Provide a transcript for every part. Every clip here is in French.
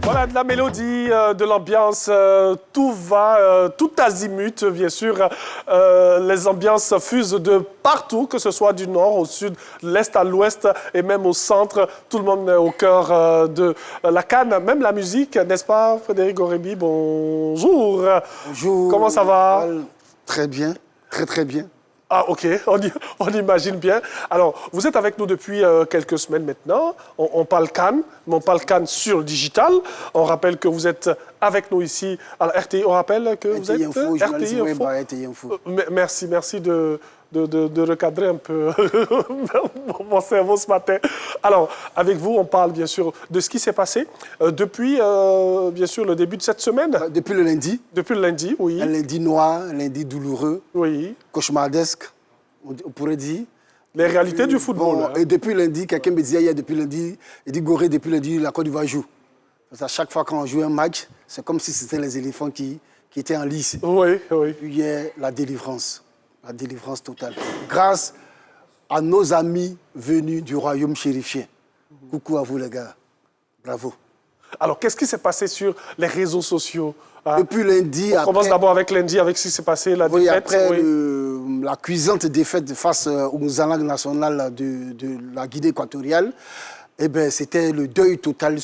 Voilà, de la mélodie, de l'ambiance, tout va, tout azimut, bien sûr. Les ambiances fusent de partout, que ce soit du nord au sud, de l'est à l'ouest et même au centre. Tout le monde est au cœur de la CAN, même la musique, n'est-ce pas, Frédéric Gorebi? Bonjour. Bonjour. Comment ça va? Très bien, très bien. Ah, ok, on imagine bien. Alors, vous êtes avec nous depuis quelques semaines maintenant. On parle Cannes, mais on parle Cannes sur le digital. On rappelle que vous êtes avec nous ici à la RTI. On rappelle que vous êtes RTI Info. RTI Info. Merci de recadrer un peu mon cerveau ce matin. Alors, avec vous, on parle bien sûr de ce qui s'est passé depuis, bien sûr, le début de cette semaine. Depuis le lundi. Depuis le lundi, oui. Un lundi noir, un lundi douloureux. Oui. Cauchemardesque, on pourrait dire. Les réalités du football. Bon, et depuis lundi, quelqu'un me disait hier, depuis lundi, il dit Gorée, depuis lundi, la Côte d'Ivoire joue. Parce qu'à chaque fois qu'on joue un match, c'est comme si c'était les éléphants qui étaient en lice. Oui, oui. Puis hier, la délivrance totale. Grâce à nos amis venus du royaume chérifien. Coucou à vous les gars, bravo. Alors, qu'est-ce qui s'est passé sur les réseaux sociaux? Depuis lundi... On commence d'abord avec lundi, avec ce qui s'est passé, la défaite. Après la cuisante défaite face aux langues nationales de la Guinée équatoriale, eh ben, c'était le deuil total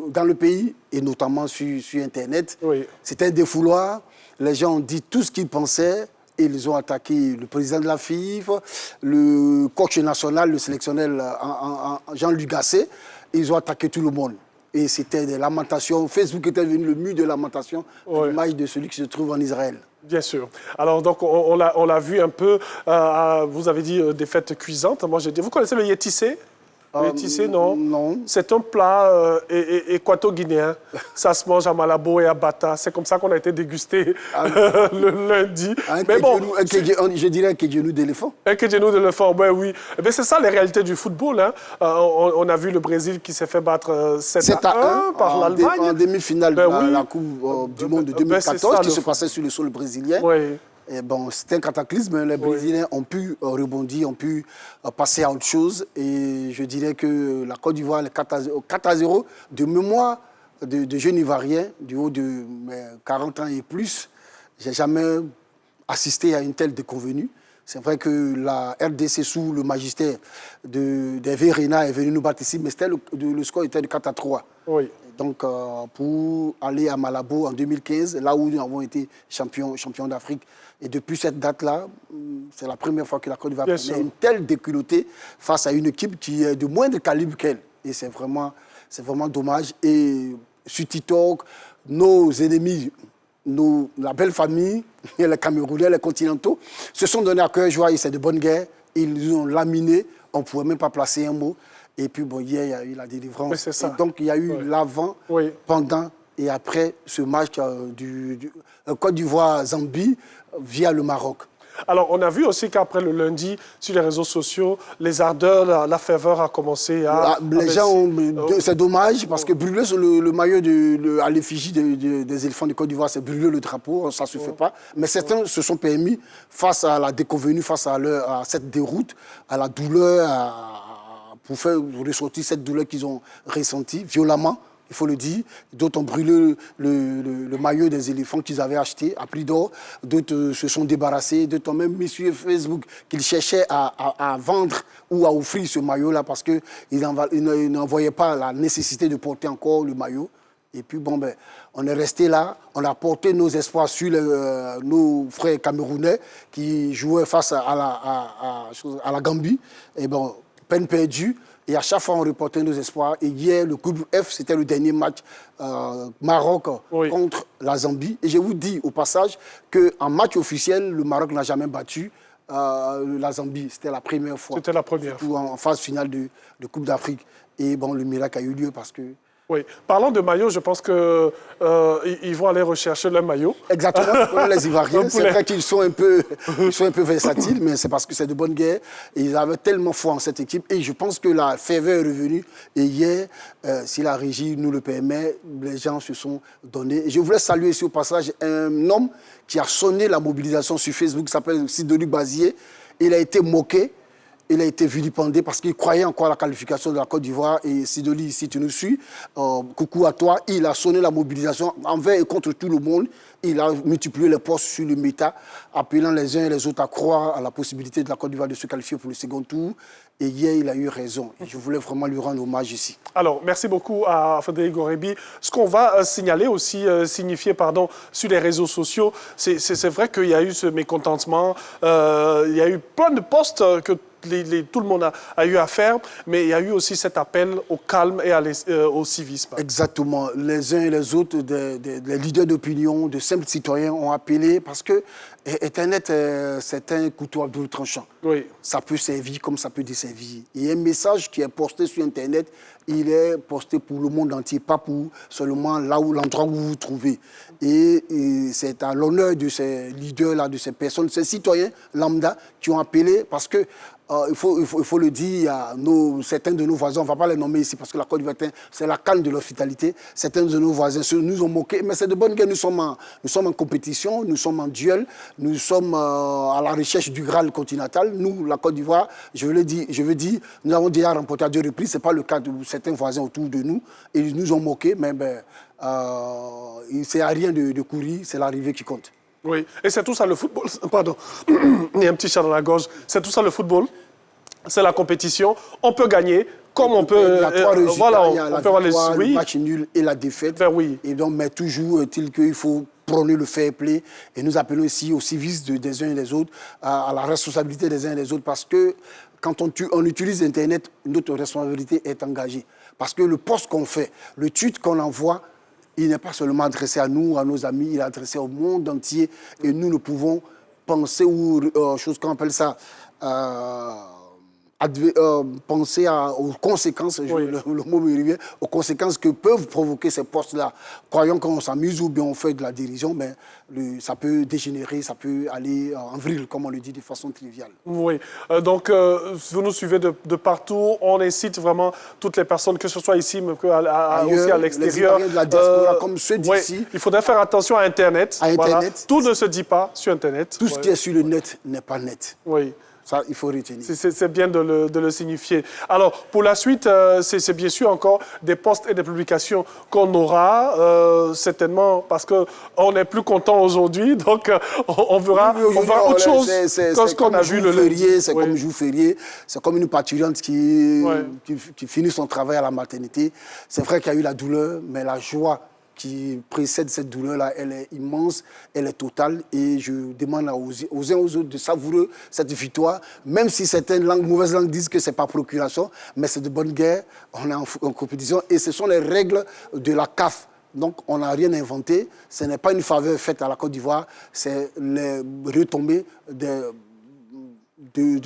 dans le pays et notamment sur Internet. Oui. C'était un défouloir. Les gens ont dit tout ce qu'ils pensaient. Et ils ont attaqué le président de la FIFA, le coach national, le sélectionneur Jean-Luc Gasset. Ils ont attaqué tout le monde. Et c'était des lamentations. Facebook était devenu le mur de lamentation, l'image de celui qui se trouve en Israël. Bien sûr. Alors, donc, on l'a vu un peu. Vous avez dit défaite cuisante. Moi, j'ai dit, vous connaissez le yétissé? Le yétissé, non? Non. C'est un plat équato-guinéen. Ça se mange à Malabo et à Bata. C'est comme ça qu'on a été dégusté le lundi. Mais bon, je dirais un kégenou d'éléphant. Un kégenou d'éléphant, ben oui. Mais c'est ça les réalités du football. Hein. On a vu le Brésil qui s'est fait battre 7-1 par l'Allemagne. En demi-finale de la Coupe du Monde de 2014 qui se passait sur le sol brésilien. Oui. Et bon, c'était un cataclysme. Les Brésiliens ont pu rebondir, ont pu passer à autre chose. Et je dirais que la Côte d'Ivoire, 4-0, de mémoire de jeunes Ivoiriens, du haut de 40 ans et plus, j'ai jamais assisté à une telle déconvenue. C'est vrai que la RDC, sous le magistère d'Hervé Renard, est venue nous battre ici, mais le score était de 4-3. Oui. Donc, pour aller à Malabo en 2015, là où nous avons été champions d'Afrique. Et depuis cette date-là, c'est la première fois que la Côte d'Ivoire prenait une telle déculottée face à une équipe qui est de moindre calibre qu'elle. Et c'est vraiment dommage. Et sur TikTok, nos ennemis, la belle famille, les Camerounais, les Continentaux, se sont donnés à cœur joie et c'est de bonne guerre. Ils ont laminé, on ne pouvait même pas placer un mot. Et puis, bon, hier, il y a eu la délivrance. Oui, c'est ça. Et donc, il y a eu l'avant, pendant et après ce match du Côte d'Ivoire-Zambie via le Maroc. Alors, on a vu aussi qu'après le lundi, sur les réseaux sociaux, les ardeurs, la ferveur a commencé à... Les gens, c'est dommage, parce que brûler sur le maillot à l'effigie des éléphants de Côte d'Ivoire, c'est brûler le drapeau, ça ne se fait pas. Mais certains se sont permis, face à la déconvenue, face à cette déroute, à la douleur, pour faire ressortir cette douleur qu'ils ont ressentie violemment, il faut le dire. D'autres ont brûlé le maillot des éléphants qu'ils avaient acheté à prix d'or. D'autres se sont débarrassés. D'autres ont même mis sur Facebook qu'ils cherchaient à vendre ou à offrir ce maillot-là parce qu'ils n'en voyaient pas la nécessité de porter encore le maillot. Et puis, bon, ben, on est resté là. On a porté nos espoirs sur nos frères camerounais qui jouaient face à la Gambie. Et bon, peine perdue. Et à chaque fois, on reportait nos espoirs. Et hier, le groupe F, c'était le dernier match Maroc contre la Zambie. Et je vous dis au passage qu'en match officiel, le Maroc n'a jamais battu la Zambie. C'était la première fois. C'était la première fois. En phase finale de Coupe d'Afrique. Et bon, le miracle a eu lieu parce que... Oui. Parlant de maillot, je pense qu'ils vont aller rechercher le maillot. Exactement, les Ivoiriens. C'est vrai qu'ils sont un peu versatiles, mais c'est parce que c'est de bonne guerre. Et ils avaient tellement foi en cette équipe. Et je pense que la ferveur est revenue. Et hier, si la régie nous le permet, les gens se sont donnés. Et je voulais saluer ici au passage un homme qui a sonné la mobilisation sur Facebook, qui s'appelle Sidonic Bazier. Il a été moqué. Il a été vilipendé parce qu'il croyait encore à la qualification de la Côte d'Ivoire. Et Sidoli, si tu nous suis, coucou à toi. Il a sonné la mobilisation envers et contre tout le monde. Il a multiplié les postes sur le méta, appelant les uns et les autres à croire à la possibilité de la Côte d'Ivoire de se qualifier pour le second tour. Et hier, il a eu raison. Et je voulais vraiment lui rendre hommage ici. Alors, merci beaucoup à Frédéric Gorebi. Ce qu'on va signaler aussi, signifier, pardon, sur les réseaux sociaux, c'est vrai qu'il y a eu ce mécontentement. Il y a eu plein de posts que tout le monde a eu à faire, mais il y a eu aussi cet appel au calme et au civisme. Exactement. Les uns et les autres, les leaders d'opinion, de simples citoyens ont appelé parce que Internet, c'est un couteau à double tranchant. Oui. Ça peut servir comme ça peut desservir. Et un message qui est posté sur Internet, il est posté pour le monde entier, pas pour seulement l'endroit où vous vous trouvez. Et c'est à l'honneur de ces leaders-là, de ces personnes, ces citoyens lambda qui ont appelé parce que il faut le dire, certains de nos voisins, on ne va pas les nommer ici parce que la Côte d'Ivoire, c'est la canne de l'hospitalité. Certains de nos voisins nous ont moqués, mais c'est de bonne guerre. Nous sommes en compétition, nous sommes en duel, nous sommes à la recherche du Graal continental. Nous, la Côte d'Ivoire, je veux dire, nous avons déjà remporté à 2 reprises. Ce n'est pas le cas de certains voisins autour de nous. Et ils nous ont moqués, mais c'est à rien de courir, c'est l'arrivée qui compte. Oui, et c'est tout ça le football. Pardon, il y a un petit chat dans la gorge. C'est tout ça le football. C'est la compétition. On peut gagner comme on peut. Il y a 3 résultats. Voilà, il y a la victoire, oui. le match nul et la défaite. Ben oui. Et donc, mais toujours est-il qu'il faut prôner le fair play. Et nous appelons ici au civisme des uns et des autres, à la responsabilité des uns et des autres, parce que quand on utilise Internet, notre responsabilité est engagée. Parce que le post qu'on fait, le tweet qu'on envoie, il n'est pas seulement adressé à nous, à nos amis, il est adressé au monde entier. Et nous ne pouvons penser aux choses qu'on appelle ça, penser aux conséquences, oui. le mot me revient, aux conséquences que peuvent provoquer ces postes-là. Croyons qu'on s'amuse ou bien on fait de la dérision, mais ça peut dégénérer, ça peut aller en vrille, comme on le dit de façon triviale. Oui, donc vous nous suivez de partout. On incite vraiment toutes les personnes, que ce soit ici, mais aussi à l'extérieur. Les de la diaspora, comme ceux d'ici. Oui, il faudrait faire attention à Internet. Voilà. Tout ne se dit pas sur Internet. Tout ce qui est sur le net n'est pas net. Oui. Ça, il faut retenir. C'est bien de le signifier. Alors, pour la suite, c'est bien sûr encore des posts et des publications qu'on aura, certainement, parce qu'on n'est plus content aujourd'hui, donc on verra, on verra autre chose que ce qu'on a vu le lundi. C'est comme jour férié, c'est comme une parturiente qui finit son travail à la maternité. C'est vrai qu'il y a eu la douleur, mais la joie qui précède cette douleur-là, elle est immense, elle est totale. Et je demande aux uns aux autres de savourer cette victoire, même si certaines mauvaises langues disent que ce n'est pas procuration, mais c'est de bonne guerre, on est en compétition. Et ce sont les règles de la CAF. Donc, on n'a rien inventé. Ce n'est pas une faveur faite à la Côte d'Ivoire, c'est les retombées de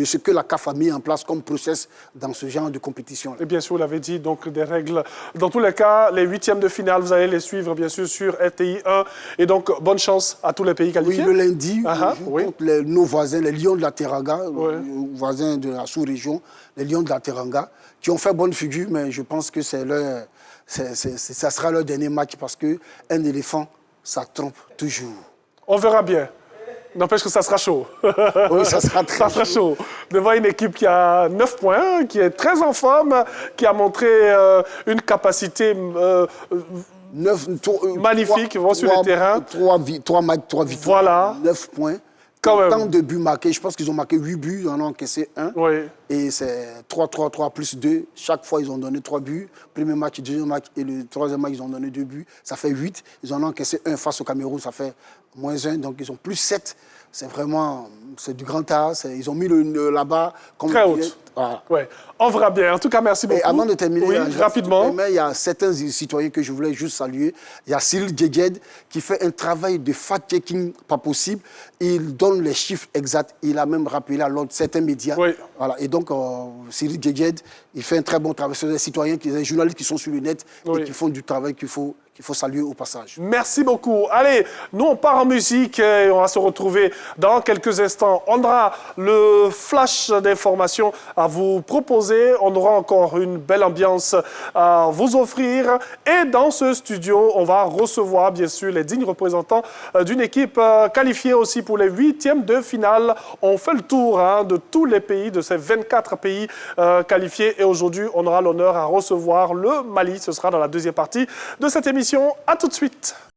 ce que la CAF a mis en place comme process dans ce genre de compétition. Et bien sûr, vous l'avez dit, donc des règles. Dans tous les cas, les 8e de finale, vous allez les suivre, bien sûr, sur RTI 1. Et donc, bonne chance à tous les pays qualifiés. Oui, le lundi, contre nos voisins, les Lions de la Teranga, voisins de la sous-région, les Lions de la Teranga, qui ont fait bonne figure, mais je pense que ça sera leur dernier match parce qu'un éléphant, ça trompe toujours. On verra bien. N'empêche que ça sera chaud. Oui, ça sera très chaud. Devant une équipe qui a 9 points, qui est très en forme, qui a montré une capacité magnifique sur le terrain. 3 matchs, 3 victoires, voilà. 9 points. Quand même. Tant de buts marqués, je pense qu'ils ont marqué 8 buts, ils en ont encaissé 1. Oui. Et c'est 3 plus 2. Chaque fois, ils ont donné 3 buts. Premier match, deuxième match et le troisième match, ils ont donné 2 buts. Ça fait 8. Ils en ont encaissé 1 face au Cameroun, ça fait -1. Donc, ils ont plus 7. C'est vraiment, c'est du grand art. Ils ont mis là-bas comme très haute. Voilà. Ouais. On verra bien. En tout cas, merci beaucoup. Et avant de terminer, rapidement, il y a certains citoyens que je voulais juste saluer. Il y a Cyril Djeged qui fait un travail de fact-checking pas possible. Il donne les chiffres exacts. Il a même rappelé à l'ordre certains médias. Oui. Voilà. Et donc, Cyril Djeged, il fait un très bon travail. C'est des citoyens, des journalistes qui sont sur le net et qui font du travail qu'il faut qu'il faut saluer au passage. Merci beaucoup. Allez, nous on part en musique et on va se retrouver dans quelques instants. On aura le flash d'informations à vous proposer. On aura encore une belle ambiance à vous offrir. Et dans ce studio, on va recevoir bien sûr les dignes représentants d'une équipe qualifiée aussi pour les 8e de finale. On fait le tour de tous les pays, de ces 24 pays qualifiés. Et aujourd'hui, on aura l'honneur à recevoir le Mali. Ce sera dans la deuxième partie de cette émission. À tout de suite.